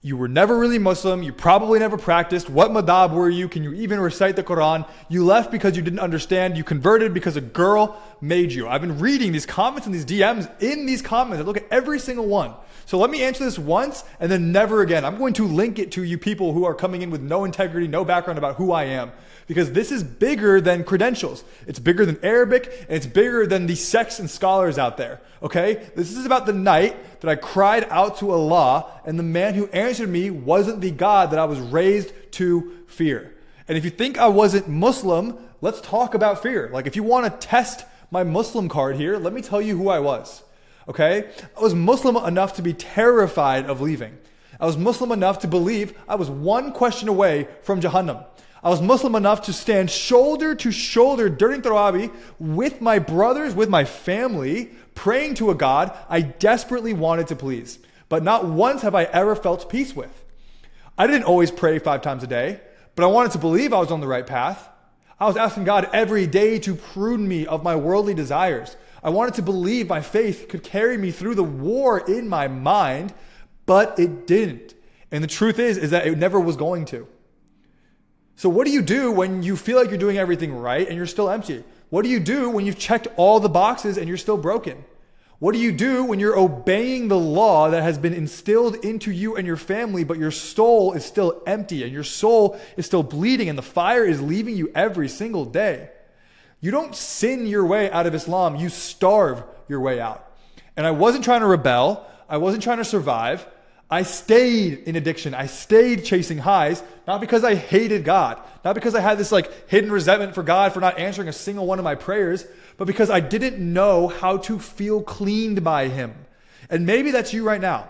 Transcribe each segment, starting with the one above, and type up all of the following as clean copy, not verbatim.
You were never really Muslim. You probably never practiced. What madhab were you? Can you even recite the Quran? You left because you didn't understand. You converted because a girl made you. I've been reading these comments and these DMs in these comments. I look at every single one. So let me answer this once and then never again. I'm going to link it to you people who are coming in with no integrity, no background about who I am. Because this is bigger than credentials. It's bigger than Arabic, and it's bigger than the sects and scholars out there. Okay? This is about the night that I cried out to Allah, and the man who answered me wasn't the God that I was raised to fear. And if you think I wasn't Muslim, let's talk about fear. Like if you want to test my Muslim card here, let me tell you who I was. Okay? I was Muslim enough to be terrified of leaving. I was Muslim enough to believe I was one question away from Jahannam. I was Muslim enough to stand shoulder to shoulder during Tarawih with my brothers, with my family, praying to a God I desperately wanted to please. But not once have I ever felt peace with. I didn't always pray 5 times a day, but I wanted to believe I was on the right path. I was asking God every day to prune me of my worldly desires. I wanted to believe my faith could carry me through the war in my mind, but it didn't. And the truth is that it never was going to. So what do you do when you feel like you're doing everything right and you're still empty? What do you do when you've checked all the boxes and you're still broken? What do you do when you're obeying the law that has been instilled into you and your family, but your soul is still empty and your soul is still bleeding and the fire is leaving you every single day? You don't sin your way out of Islam. You starve your way out. And I wasn't trying to rebel. I wasn't trying to survive. I stayed in addiction. I stayed chasing highs, not because I hated God, not because I had this hidden resentment for God for not answering a single one of my prayers, but because I didn't know how to feel cleaned by Him. And maybe that's you right now.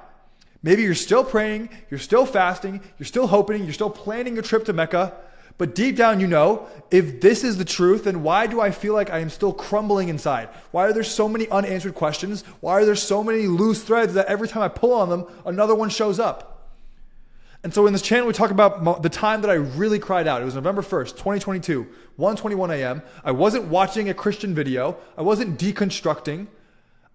Maybe you're still praying, you're still fasting, you're still hoping, you're still planning a trip to Mecca, but deep down you know, if this is the truth, then why do I feel like I am still crumbling inside? Why are there so many unanswered questions? Why are there so many loose threads that every time I pull on them, another one shows up? And so in this channel, we talk about the time that I really cried out. It was November 1st, 2022, 1:21 a.m. I wasn't watching a Christian video. I wasn't deconstructing.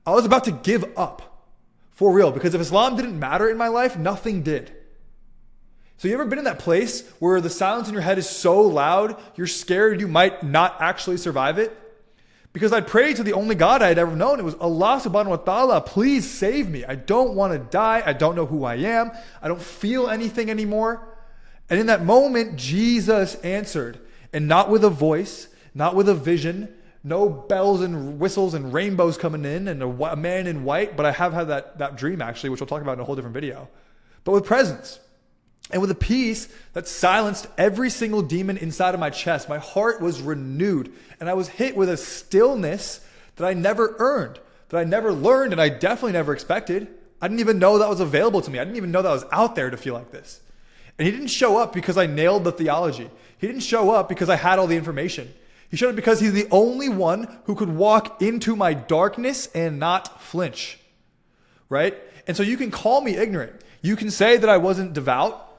I was about to give up for real, because if Islam didn't matter in my life, nothing did. So you ever been in that place where the silence in your head is so loud, you're scared you might not actually survive it? Because I prayed to the only God I had ever known. It was Allah subhanahu wa ta'ala, please save me. I don't want to die. I don't know who I am. I don't feel anything anymore. And in that moment, Jesus answered. And not with a voice, not with a vision, no bells and whistles and rainbows coming in and a man in white. But I have had that dream actually, which we'll talk about in a whole different video. But with presence. And with a peace that silenced every single demon inside of my chest. My heart was renewed. And I was hit with a stillness that I never earned, that I never learned, and I definitely never expected. I didn't even know that was available to me. I didn't even know that was out there to feel like this. And He didn't show up because I nailed the theology. He didn't show up because I had all the information. He showed up because He's the only one who could walk into my darkness and not flinch. Right? And so you can call me ignorant. You can say that I wasn't devout.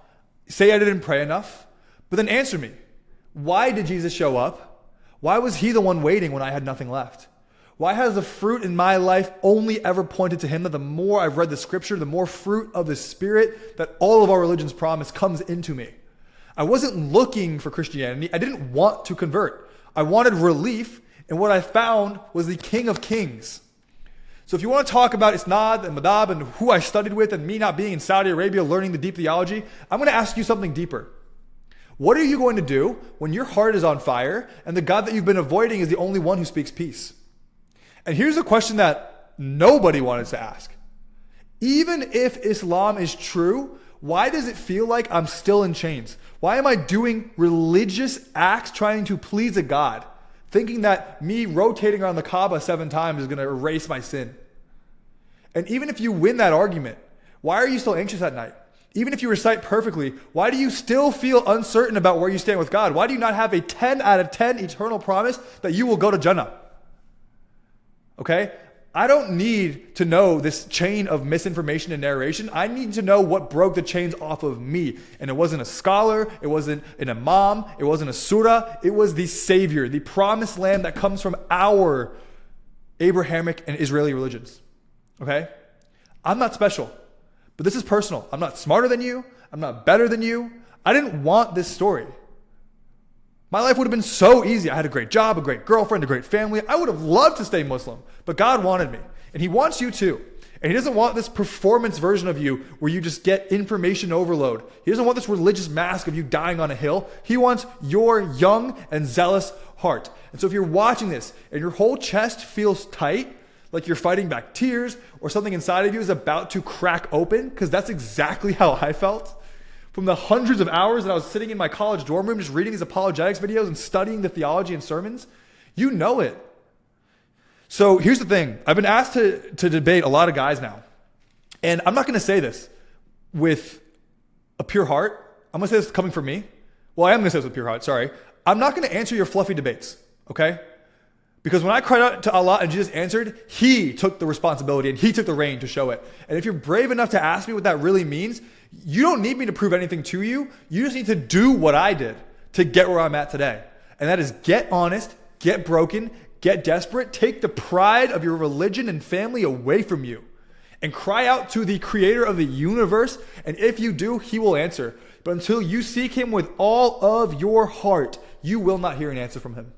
Say I didn't pray enough, but then answer me. Why did Jesus show up? Why was He the one waiting when I had nothing left? Why has the fruit in my life only ever pointed to Him, that the more I've read the scripture, the more fruit of the Spirit that all of our religions promise comes into me? I wasn't looking for Christianity. I didn't want to convert. I wanted relief, and what I found was the King of Kings. So if you want to talk about Isnad and Madhab and who I studied with and me not being in Saudi Arabia learning the deep theology, I'm going to ask you something deeper. What are you going to do when your heart is on fire and the God that you've been avoiding is the only one who speaks peace? And here's a question that nobody wanted to ask. Even if Islam is true, why does it feel like I'm still in chains? Why am I doing religious acts trying to please a God, thinking that me rotating around the Kaaba 7 times is going to erase my sin? And even if you win that argument, why are you still anxious at night? Even if you recite perfectly, why do you still feel uncertain about where you stand with God? Why do you not have a 10 out of 10 eternal promise that you will go to Jannah? Okay? I don't need to know this chain of misinformation and narration. I need to know what broke the chains off of me. And it wasn't a scholar. It wasn't an imam. It wasn't a surah. It was the Savior, the promised lamb that comes from our Abrahamic and Israeli religions. Okay? I'm not special. But this is personal. I'm not smarter than you. I'm not better than you. I didn't want this story. My life would have been so easy. I had a great job, a great girlfriend, a great family. I would have loved to stay Muslim, but God wanted me. And he wants you too. And he doesn't want this performance version of you where you just get information overload. He doesn't want this religious mask of you dying on a hill. He wants your young and zealous heart. And so if you're watching this and your whole chest feels tight, like you're fighting back tears or something inside of you is about to crack open, because that's exactly how I felt. From the hundreds of hours that I was sitting in my college dorm room just reading these apologetics videos and studying the theology and sermons, you know it. So here's the thing. I've been asked to debate a lot of guys now. And I'm not going to say this with a pure heart. I'm going to say this coming from me. Well, I am going to say this with pure heart, sorry. I'm not going to answer your fluffy debates, okay? Because when I cried out to Allah and Jesus answered, he took the responsibility and he took the reign to show it. And if you're brave enough to ask me what that really means, you don't need me to prove anything to you. You just need to do what I did to get where I'm at today. And that is get honest, get broken, get desperate, take the pride of your religion and family away from you, and cry out to the creator of the universe. And if you do, he will answer. But until you seek him with all of your heart, you will not hear an answer from him.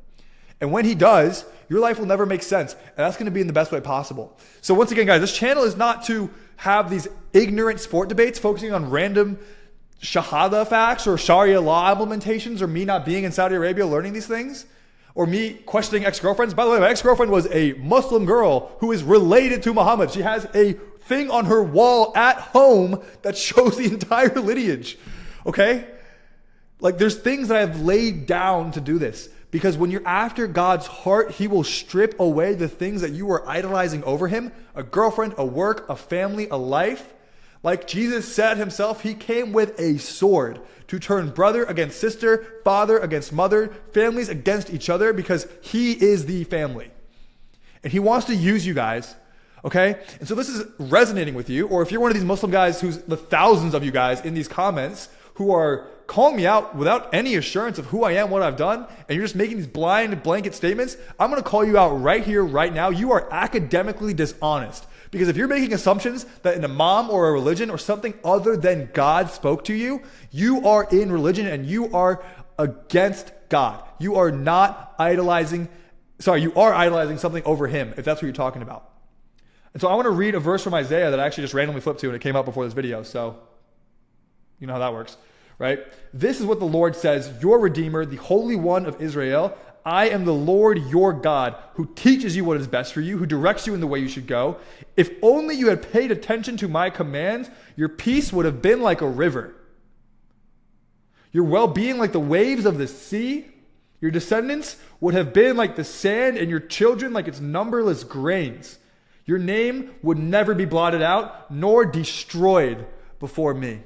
And when he does, your life will never make sense. And that's going to be in the best way possible. So once again, guys, this channel is not to have these ignorant sport debates focusing on random shahada facts or Sharia law implementations, or me not being in Saudi Arabia learning these things, or me questioning ex-girlfriends. By the way, my ex-girlfriend was a Muslim girl who is related to Muhammad. She has a thing on her wall at home that shows the entire lineage. Okay? Like, there's things that I've laid down to do this. Because when you're after God's heart, he will strip away the things that you are idolizing over him. A girlfriend, a work, a family, a life. Like Jesus said himself, he came with a sword to turn brother against sister, father against mother, families against each other, because he is the family. And he wants to use you guys, okay? And so this is resonating with you. Or if you're one of these Muslim guys who's the thousands of you guys in these comments who are calling me out without any assurance of who I am, what I've done, and you're just making these blind blanket statements, I'm going to call you out right here, right now. You are academically dishonest. Because if you're making assumptions that an imam or a religion or something other than God spoke to you, you are in religion and you are against God. You are not idolizing, you are idolizing something over him, if that's what you're talking about. And so I want to read a verse from Isaiah that I actually just randomly flipped to and it came up before this video. So you know how that works. Right? This is what the Lord says, your Redeemer, the Holy One of Israel. I am the Lord your God, who teaches you what is best for you, who directs you in the way you should go. If only you had paid attention to my commands, your peace would have been like a river. Your well-being like the waves of the sea. Your descendants would have been like the sand, and your children like its numberless grains. Your name would never be blotted out, nor destroyed before me.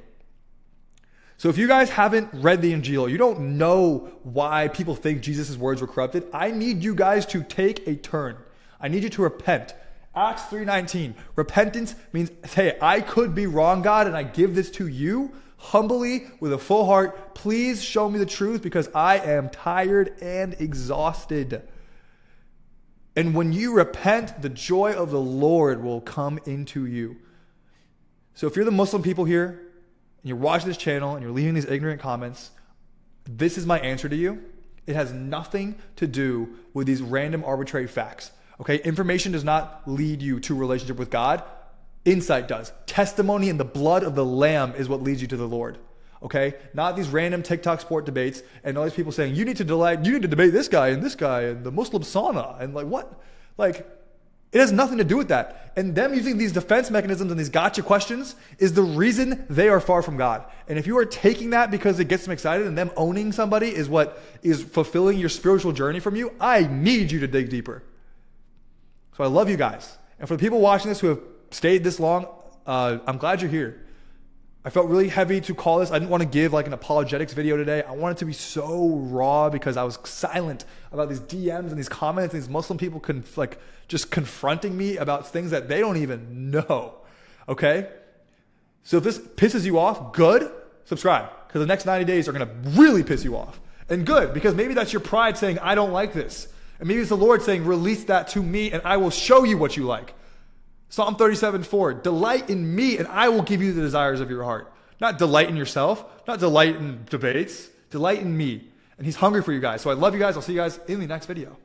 So if you guys haven't read the Injil, you don't know why people think Jesus' words were corrupted, I need you guys to take a turn. I need you to repent. Acts 3:19. Repentance means, hey, I could be wrong, God, and I give this to you humbly with a full heart. Please show me the truth because I am tired and exhausted. And when you repent, the joy of the Lord will come into you. So if you're the Muslim people here, and you're watching this channel and you're leaving these ignorant comments, this is my answer to you. It has nothing to do with these random arbitrary facts. Okay? Information does not lead you to a relationship with God. Insight does. Testimony in the blood of the Lamb is what leads you to the Lord. Okay? Not these random TikTok sport debates and all these people saying, you need to debate this guy and the Muslim sauna. And like, what? Like, it has nothing to do with that. And them using these defense mechanisms and these gotcha questions is the reason they are far from God. And if you are taking that because it gets them excited and them owning somebody is what is fulfilling your spiritual journey from you, I need you to dig deeper. So I love you guys. And for the people watching this who have stayed this long, I'm glad you're here. I felt really heavy to call this. I didn't want to give like an apologetics video today. I wanted to be so raw because I was silent about these DMs and these comments and these Muslim people just confronting me about things that they don't even know. Okay? So if this pisses you off, good, subscribe. Because the next 90 days are going to really piss you off. And good, because maybe that's your pride saying, I don't like this. And maybe it's the Lord saying, release that to me and I will show you what you like. Psalm 37:4, delight in me and I will give you the desires of your heart. Not delight in yourself, not delight in debates, delight in me. And he's hungry for you guys. So I love you guys. I'll see you guys in the next video.